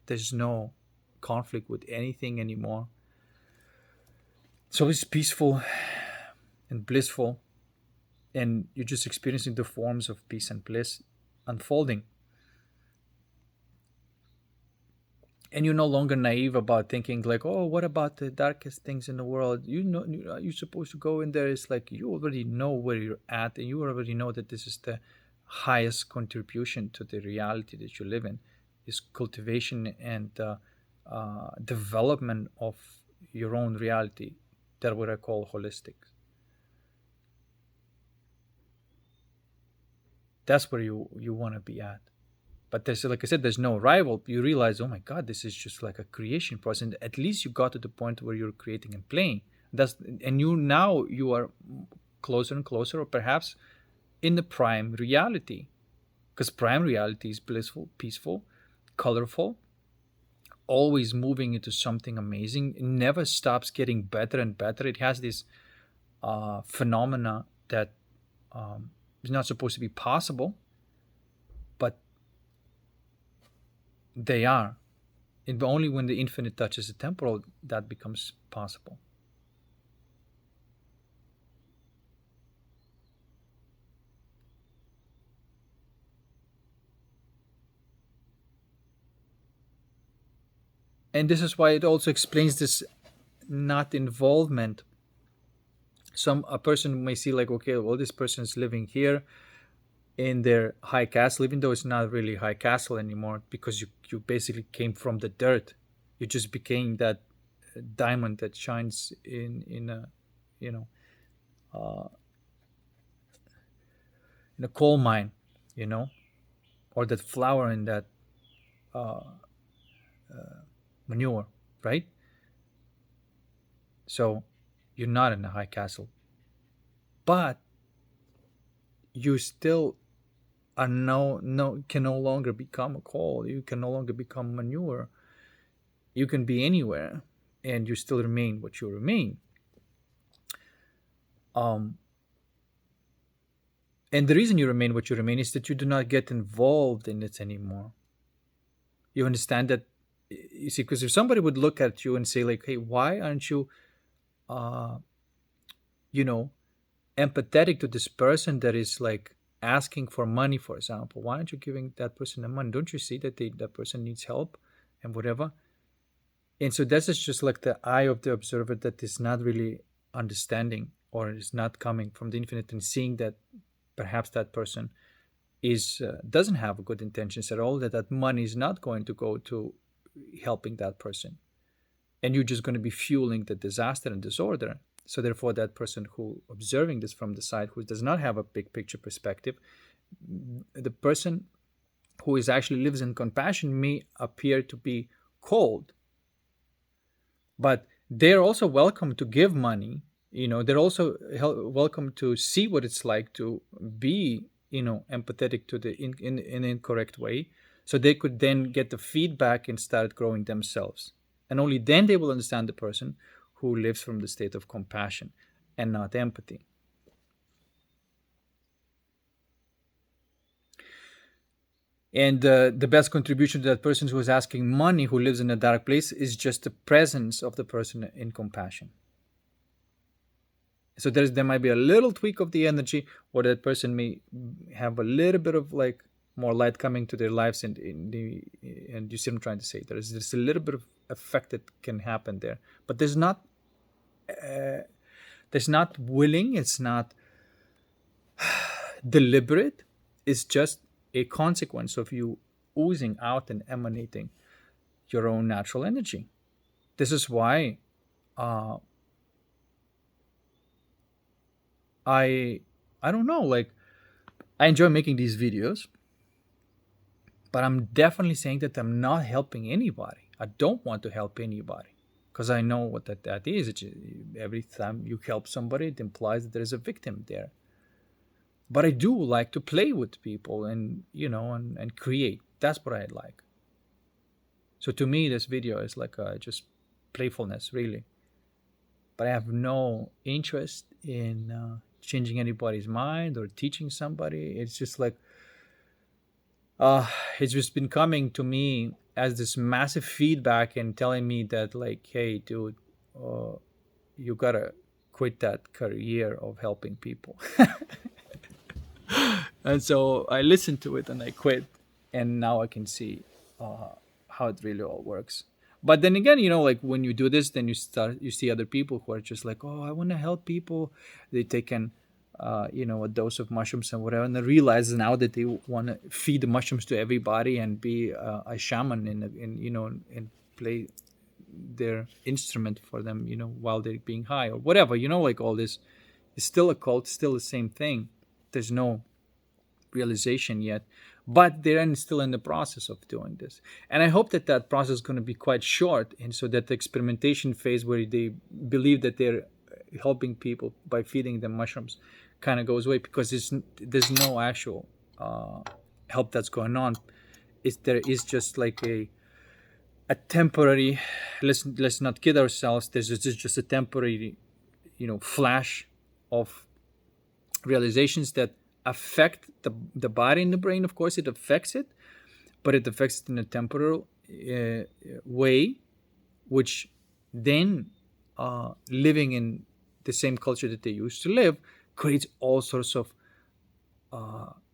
there's no conflict with anything anymore. So it's peaceful and blissful, and you're just experiencing the forms of peace and bliss unfolding. And you're no longer naive about thinking like, oh, what about the darkest things in the world? You're supposed to go in there. It's like you already know where you're at, and you already know that this is the highest contribution to the reality that you live in, is cultivation and development of your own reality. That what I call holistic. That's where you want to be at. But there's, like I said, there's no rival. You realize, oh my God, this is just like a creation process. And at least you got to the point where you're creating and playing. And you are closer and closer, or perhaps in the prime reality, because prime reality is blissful, peaceful, colorful, always moving into something amazing. It never stops getting better and better. It has this phenomena that is not supposed to be possible, but they are. And only when the infinite touches the temporal, that becomes possible. And this is why it also explains this not involvement. A person may see like, okay, well, this person is living here in their high castle, even though it's not really high castle anymore, because you basically came from the dirt. You just became that diamond that shines in a in a coal mine, or that flower in that manure, right? So you're not in a high castle, but you still are can no longer become a coal. You can no longer become manure. You can be anywhere, and you still remain what you remain. And the reason you remain what you remain is that you do not get involved in it anymore. You understand that? You see, because if somebody would look at you and say like, hey, why aren't you empathetic to this person that is like asking for money, for example? Why aren't you giving that person the money? Don't you see that that person needs help and whatever? And so that's just like the eye of the observer that is not really understanding, or is not coming from the infinite and seeing that perhaps that person doesn't have good intentions at all, that money is not going to go to helping that person, and you're just going to be fueling the disaster and disorder. So therefore, that person who observing this from the side, who does not have a big picture perspective, the person who is actually lives in compassion may appear to be cold, but they're also welcome to give money. They're also welcome to see what it's like to be empathetic to the in an incorrect way, so they could then get the feedback and start growing themselves. And only then they will understand the person who lives from the state of compassion and not empathy. And the best contribution to that person who is asking money, who lives in a dark place, is just the presence of the person in compassion. So there might be a little tweak of the energy, or that person may have a little bit of like more light coming to their lives, and you see what I'm trying to say. There's a little bit of effect that can happen there, but there's not willing. It's not deliberate. It's just a consequence of you oozing out and emanating your own natural energy. This is why uh, I I don't know, like, I enjoy making these videos, but I'm definitely saying that I'm not helping anybody. I don't want to help anybody because I know what that is. Every time you help somebody, it implies that there's a victim there. But I do like to play with people and and create. That's what I like. So to me, this video is like just playfulness, really. But I have no interest in changing anybody's mind or teaching somebody. It's just like uh, it's just been coming to me as this massive feedback and telling me that, like, hey, dude, uh, you gotta quit that career of helping people. And so I listened to it and I quit, and now I can see how it really all works. But then again, like, when you do this, then you see other people who are just like, oh, I want to help people. They take an a dose of mushrooms and whatever, and they realize now that they want to feed the mushrooms to everybody and be a shaman and play their instrument for them, while they're being high or whatever, like all this is still a cult, still the same thing. There's no realization yet, but they're still in the process of doing this, and I hope that that process is going to be quite short, and so that the experimentation phase where they believe that they're helping people by feeding them mushrooms kind of goes away, because there's no actual help that's going on. There is just like a temporary, let's not kid ourselves, there's just a temporary flash of realizations that affect the body and the brain. Of course it affects it, but it affects it in a temporal way, which then living in the same culture that they used to live creates all sorts of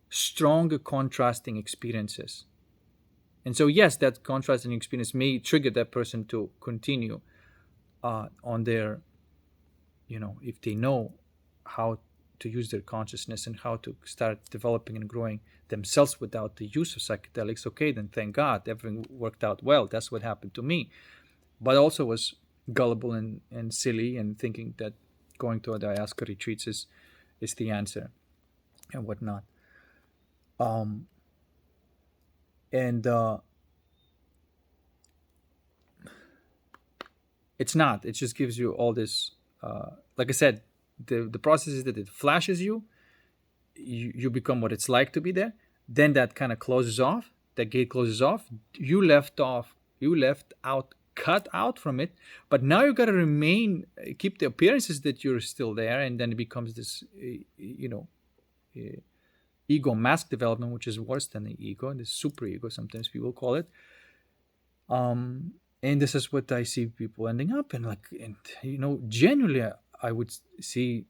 stronger contrasting experiences. And so yes, that contrasting experience may trigger that person to continue on their, if they know how to use their consciousness and how to start developing and growing themselves without the use of psychedelics. Okay, then thank God, everything worked out well. That's what happened to me. But also was gullible and silly, and thinking that going to a ayahuasca retreats is the answer and whatnot. Um, and It's not. It just gives you all this. Like I said, the process is that it flashes you. You become what it's like to be there. Then that kind of closes off. That gate closes off. You left off. You left out, cut out from it. But now you got to remain, keep the appearances that you're still there, and then it becomes this, ego mask development, which is worse than the ego, the super ego. Sometimes people call it. And this is what I see people ending up in. Like, and genuinely, I would see,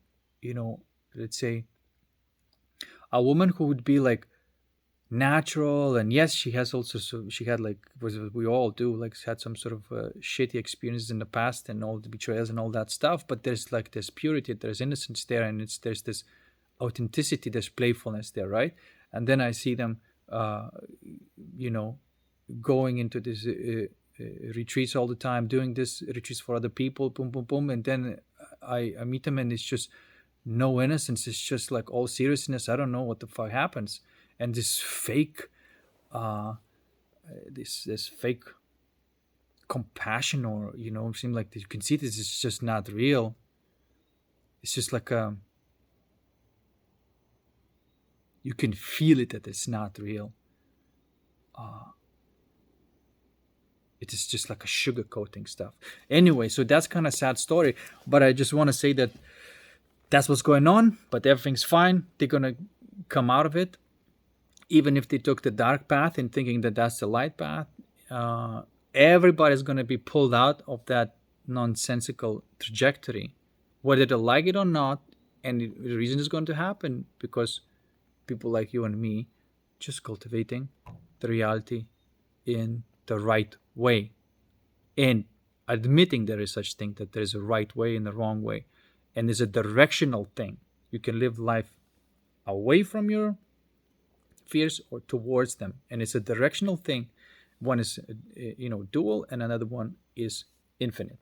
let's say, a woman who would be like natural, and yes, she has also, so she had, like, was we all do, like, had some sort of shitty experiences in the past and all the betrayals and all that stuff. But there's like this purity, there's innocence there, and there's this authenticity, there's playfulness there, right? And then I see them, you know, going into this retreats all the time, doing this retreats for other people, boom, boom, boom, and then I meet them, and it's just no innocence. It's just like all seriousness. I don't know what the fuck happens, and this fake, this fake compassion, or it seems like you can see this is just not real. It's just like you can feel it that it's not real. It is just like a sugar coating stuff. Anyway, so that's kind of sad story, but I just want to say that that's what's going on. But everything's fine. They're gonna come out of it, even if they took the dark path and thinking that that's the light path. Everybody's gonna be pulled out of that nonsensical trajectory, whether they like it or not. And the reason is going to happen because people like you and me just cultivating the reality in the right way, and admitting there is such thing, that there is a right way and a wrong way, and is a directional thing. You can live life away from your fears or towards them, and it's a directional thing. One is dual, and another one is infinite,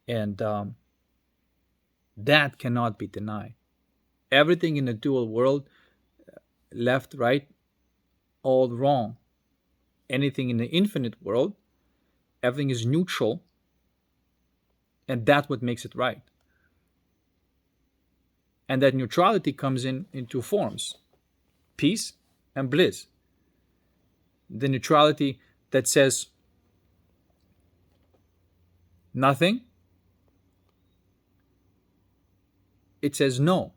and that cannot be denied. Everything in the dual world, left, right, all wrong. Anything in the infinite world, everything is neutral, and that's what makes it right. And that neutrality comes in two forms: peace and bliss. The neutrality that says nothing, it says no.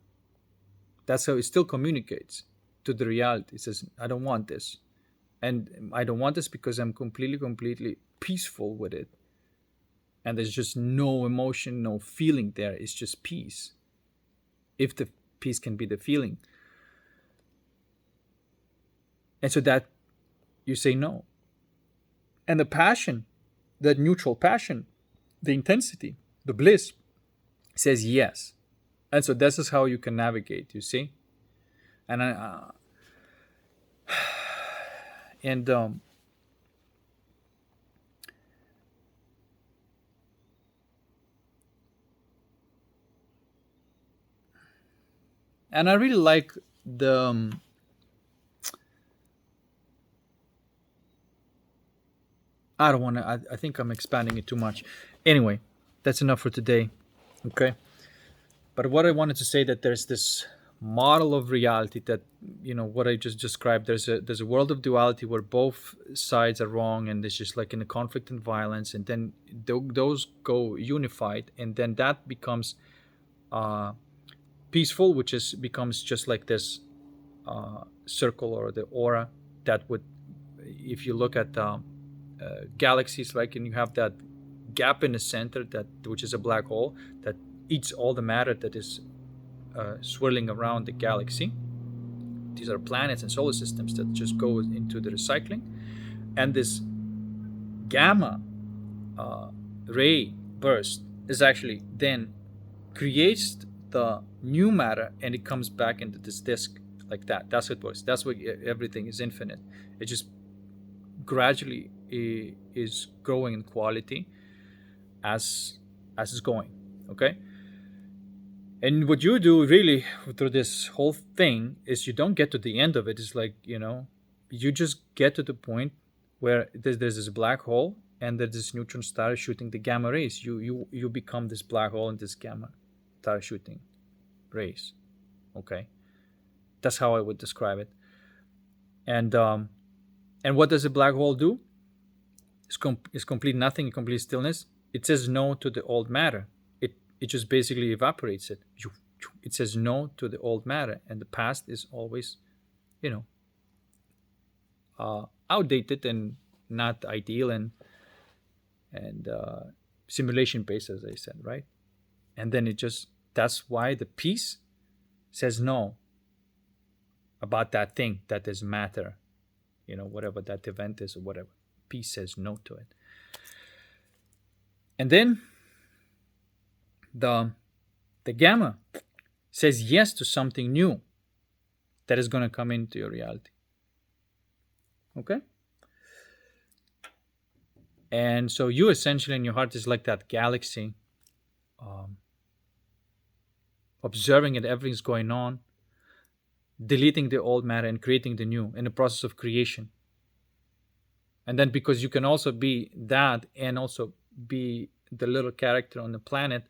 That's how it still communicates to the reality. It says, I don't want this. And I don't want this because I'm completely peaceful with it. And there's just no emotion, no feeling there. It's just peace. If the peace can be the feeling. And so that you say no. And the passion, that neutral passion, the intensity, the bliss, says yes. And so this is how you can navigate, you see? And and I really like the I don't want to. I think I'm expanding it too much. Anyway, that's enough for today. Okay. But what I wanted to say, that there's this model of reality that, what I just described. There's a world of duality where both sides are wrong, and it's just like in a conflict and violence, and then those go unified, and then that becomes uh, peaceful, which is becomes just like this circle or the aura that would, if you look at galaxies, like, and you have that gap in the center, that which is a black hole that eats all the matter that is swirling around the galaxy. These are planets and solar systems that just go into the recycling, and this gamma uh, ray burst is actually then creates the new matter, and it comes back into this disk like that. That's what it works. That's why everything is infinite. It just gradually is growing in quality as it's going. Okay. And what you do really through this whole thing is you don't get to the end of it. It's like, you just get to the point where there's this black hole, and there's this neutron star shooting the gamma rays. You become this black hole and this gamma star shooting rays. Okay. That's how I would describe it. And what does a black hole do? It's complete nothing, complete stillness. It says no to the old matter. It just basically evaporates it. It says no to the old matter, and the past is always, you know, outdated and not ideal, and simulation based, as I said, right? And then that's why the peace says no about that thing that is matter, whatever that event is or whatever. Peace says no to it. And then the gamma says yes to something new that is going to come into your reality. Okay? And so you essentially, in your heart, is like that galaxy, observing it, everything's going on, deleting the old matter and creating the new in the process of creation. And then because you can also be that and also be the little character on the planet,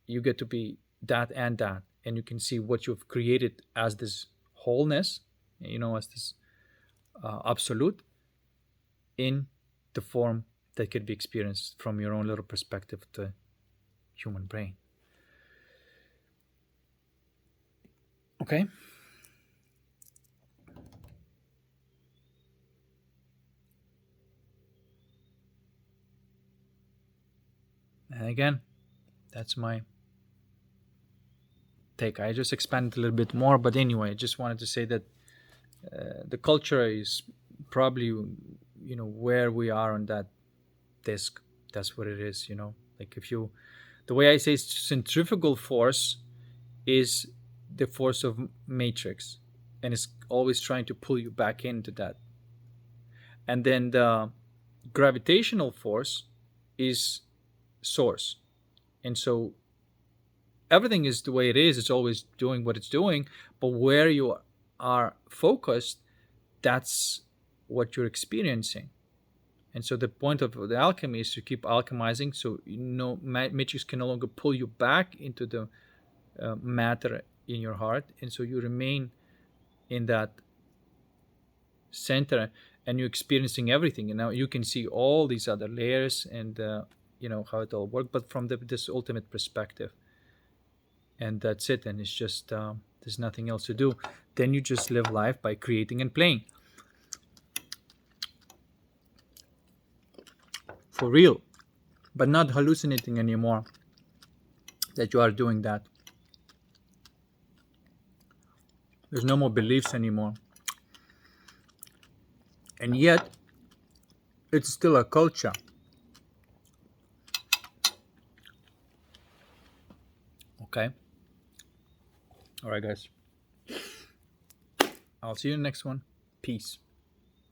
you get to be that, and you can see what you've created as this wholeness, as this absolute, in the form that could be experienced from your own little perspective to human brain. Okay. And again, that's my take. I just expanded a little bit more, but anyway, I just wanted to say that The culture is probably, where we are on that disk. That's what it is. Like, if you, the way I say centrifugal force is the force of matrix, and it's always trying to pull you back into that. And then the gravitational force is source. And so everything is the way it is. It's always doing what it's doing, but where you are focused, that's what you're experiencing. And so the point of the alchemy is to keep alchemizing, so matrix can no longer pull you back into the matter in your heart, and so you remain in that center, and you're experiencing everything. And now you can see all these other layers, and how it all works, but from this ultimate perspective. And that's it. And it's just there's nothing else to do. Then you just live life by creating and playing for real, but not hallucinating anymore that you are doing that. There's no more beliefs anymore. And yet, it's still a culture. Okay? All right, guys. I'll see you in the next one. Peace.